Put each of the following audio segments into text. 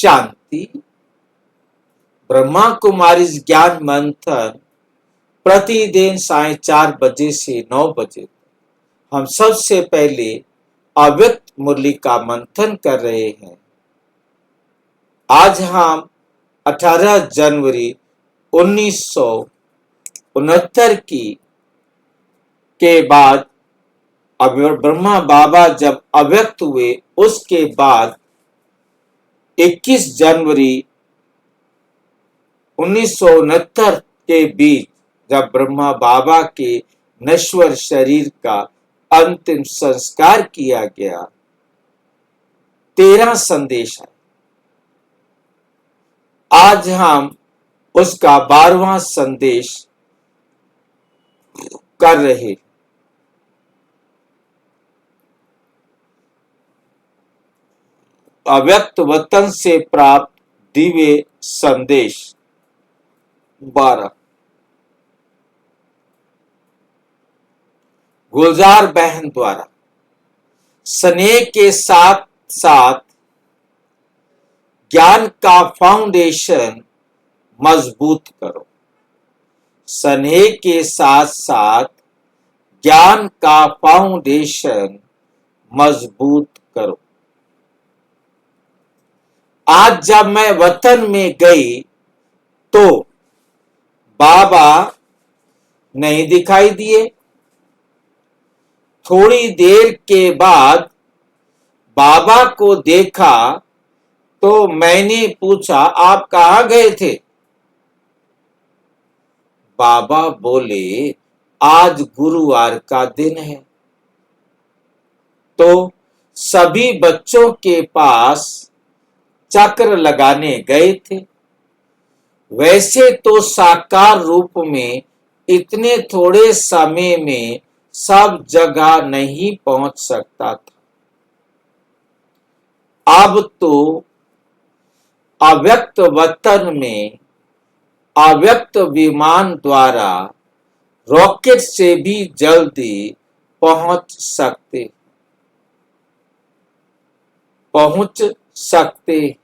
शांति। ब्रह्मा कुमारी ज्ञान मंथन प्रतिदिन 4:30 बजे से 9 बजे हम सबसे पहले अव्यक्त मुरली का मंथन कर रहे हैं। आज हम 18 जनवरी 1969 के बाद ब्रह्मा बाबा जब अव्यक्त हुए, उसके बाद 21 जनवरी 1969 के बीच जब ब्रह्मा बाबा के नश्वर शरीर का अंतिम संस्कार किया गया, 13 संदेश है। आज हम उसका 12वां संदेश कर रहे। अव्यक्त वतन से प्राप्त दिव्य संदेश 12। गुलजार बहन द्वारा स्नेह के साथ साथ ज्ञान का फाउंडेशन मजबूत करो। स्नेह के साथ साथ ज्ञान का फाउंडेशन मजबूत करो। आज जब मैं वतन में गई तो बाबा नहीं दिखाई दिए। थोड़ी देर के बाद बाबा को देखा तो मैंने पूछा, आप कहाँ गए थे? बाबा बोले, आज गुरुवार का दिन है। तो सभी बच्चों के पास चक्र लगाने गए थे। वैसे तो साकार रूप में इतने थोड़े समय में सब जगह नहीं पहुंच सकता था। अब तो अव्यक्त वतन में अव्यक्त विमान द्वारा रॉकेट से भी जल्दी पहुंच सकते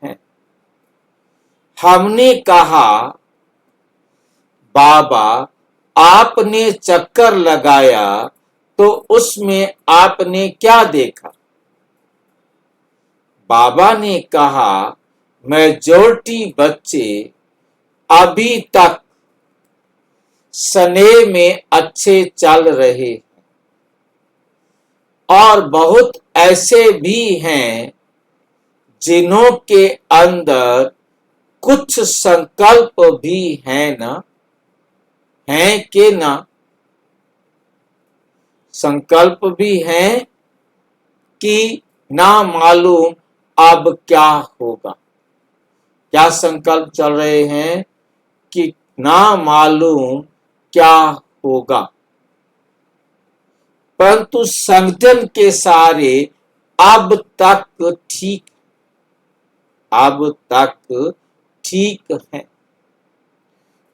हैं। हमने कहा, बाबा आपने चक्कर लगाया तो उसमें आपने क्या देखा? बाबा ने कहा, मेजॉरिटी बच्चे अभी तक स्नेह में अच्छे चल रहे हैं और बहुत ऐसे भी हैं जिन्हों के अंदर कुछ संकल्प भी हैं ना, हैं कि ना? संकल्प भी हैं कि ना मालूम अब क्या होगा। क्या संकल्प चल रहे हैं कि ना मालूम क्या होगा। परंतु संगठन के सारे अब तक ठीक है।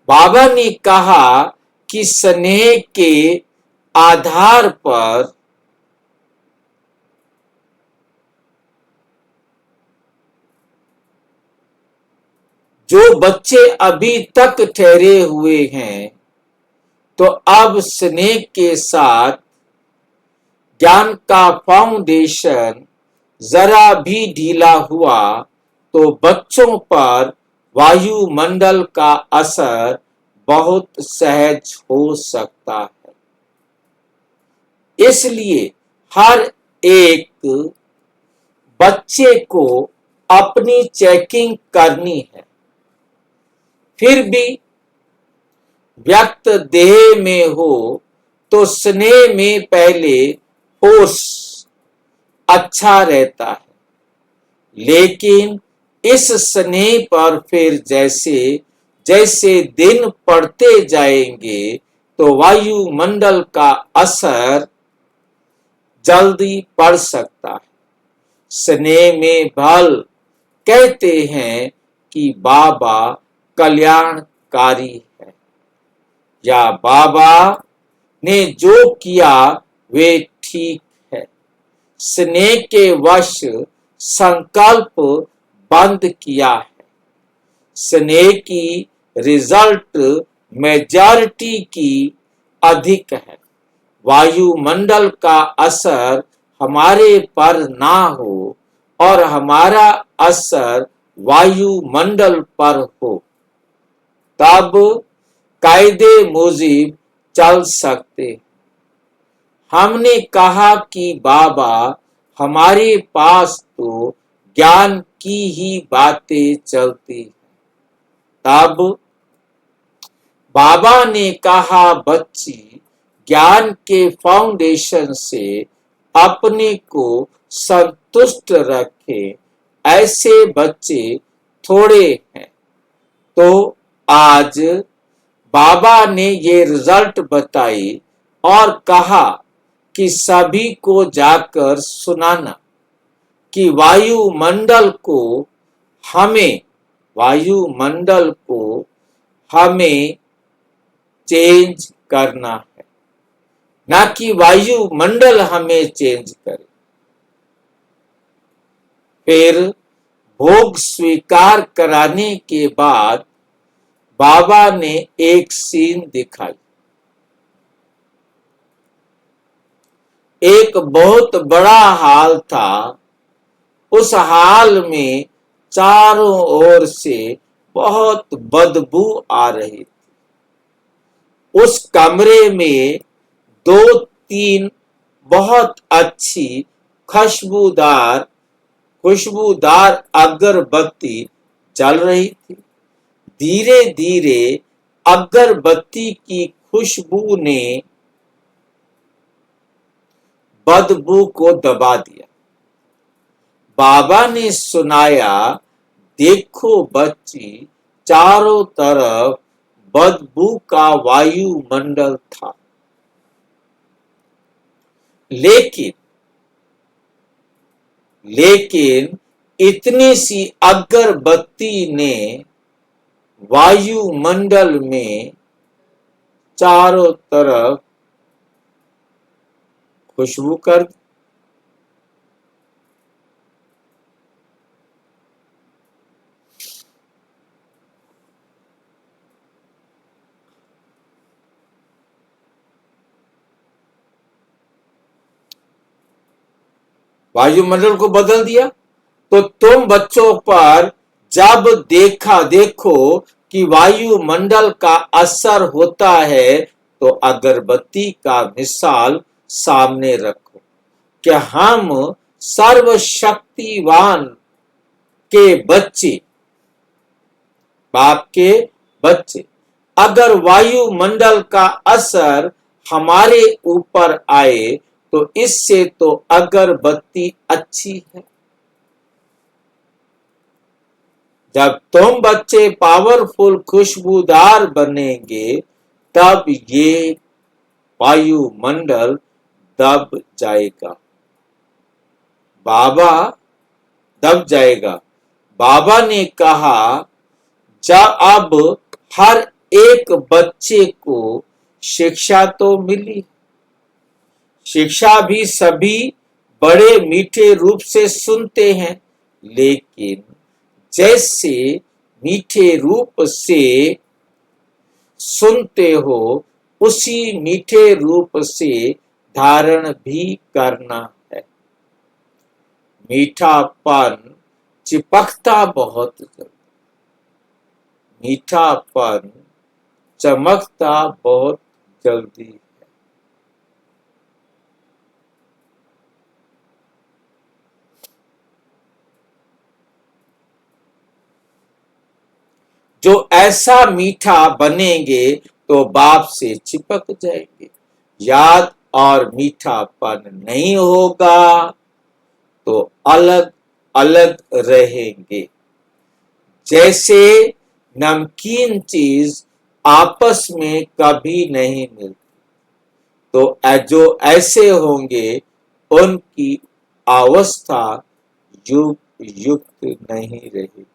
बाबा ने कहा कि स्नेह के आधार पर जो बच्चे अभी तक ठहरे हुए हैं, तो अब स्नेह के साथ ज्ञान का फाउंडेशन जरा भी ढीला हुआ तो बच्चों पर वायुमंडल का असर बहुत सहज हो सकता है। इसलिए हर एक बच्चे को अपनी चेकिंग करनी है। फिर भी व्यक्त देह में हो तो स्नेह में पहले होश अच्छा रहता है, लेकिन इस स्नेह पर फिर जैसे जैसे दिन पड़ते जाएंगे तो वायुमंडल का असर जल्दी पड़ सकता है। स्नेह में भल कहते हैं कि बाबा कल्याणकारी है, या बाबा ने जो किया वे ठीक है। स्नेह के वश संकल्प बंद किया है। स्नेह की रिजल्ट मेजॉरिटी की अधिक है। वायुमंडल का असर हमारे पर ना हो और हमारा असर वायुमंडल पर हो, तब कायदे मुजिब चल सकते। हमने कहा कि बाबा, हमारे पास तो ज्ञान की ही बातें चलती। तब बाबा ने कहा, बच्ची, ज्ञान के फाउंडेशन से अपने को संतुष्ट रखे, ऐसे बच्चे थोड़े हैं। तो आज बाबा ने ये रिजल्ट बताई और कहा कि सभी को जाकर सुनाना कि हमें वायुमंडल को हमें चेंज करना है, ना कि वायुमंडल हमें चेंज करे। फिर भोग स्वीकार कराने के बाद बाबा ने एक सीन दिखाई। एक बहुत बड़ा हाल था। उस हाल में चारों ओर से बहुत बदबू आ रही थी। उस कमरे में दो तीन बहुत अच्छी खुशबूदार खुशबूदार अगरबत्ती जल रही थी। धीरे धीरे अगरबत्ती की खुशबू ने बदबू को दबा दिया। बाबा ने सुनाया, देखो बच्ची, चारों तरफ बदबू का वायुमंडल था, लेकिन इतनी सी अगरबत्ती ने वायुमंडल में चारों तरफ खुशबू कर दी। वायुमंडल को बदल दिया। तो तुम बच्चों पर जब देखो कि वायुमंडल का असर होता है, तो अगरबत्ती का मिसाल सामने रखो कि हम सर्वशक्तिवान के बच्चे, बाप के बच्चे। अगर वायुमंडल का असर हमारे ऊपर आए तो इससे तो अगरबत्ती अच्छी है। जब तुम बच्चे पावरफुल खुशबूदार बनेंगे, तब ये वायुमंडल दब जाएगा। बाबा दब जाएगा। बाबा ने कहा, जब अब हर एक बच्चे को शिक्षा तो मिली। शिक्षा भी सभी बड़े मीठे रूप से सुनते हैं, लेकिन जैसे मीठे रूप से सुनते हो, उसी मीठे रूप से धारण भी करना है। मीठापन चिपकता बहुत जल्दी, मीठापन चमकता बहुत जल्दी। जो ऐसा मीठा बनेंगे तो बाप से चिपक जाएंगे। याद और मीठापन नहीं होगा तो अलग अलग रहेंगे। जैसे नमकीन चीज आपस में कभी नहीं मिलती, तो जो ऐसे होंगे उनकी अवस्था युक्त नहीं रहेगी।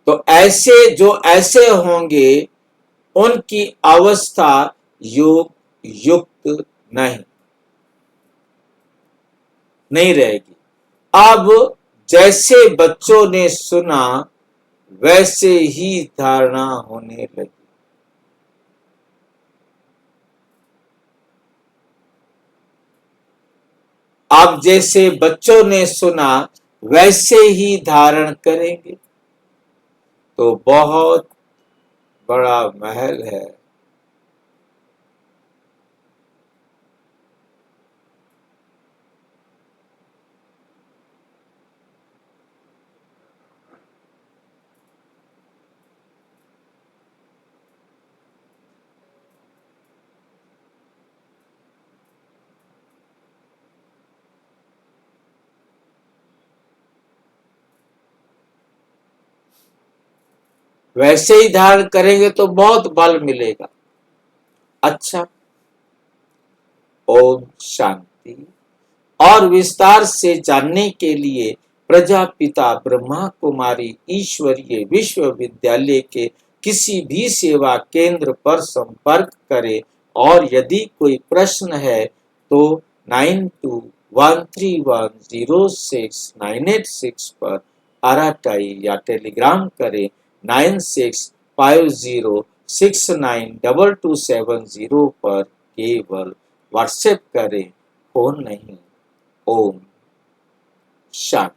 तो ऐसे जो ऐसे होंगे उनकी अवस्था योग युक्त नहीं रहेगी। अब जैसे बच्चों ने सुना वैसे ही धारणा होने लगी। अब जैसे बच्चों ने सुना वैसे ही धारण करेंगे। तो बहुत बड़ा महल है, वैसे ही धारण करेंगे तो बहुत बल मिलेगा। अच्छा, ओम शांति। और विस्तार से जानने के लिए प्रजापिता ब्रह्मा कुमारी ईश्वरीय विश्वविद्यालय के किसी भी सेवा केंद्र पर संपर्क करें और यदि कोई प्रश्न है तो 9213106986 पर आराटाई या टेलीग्राम करें 9650692270 पर केवल व्हाट्सएप करें, फोन नहीं। ओम शांति।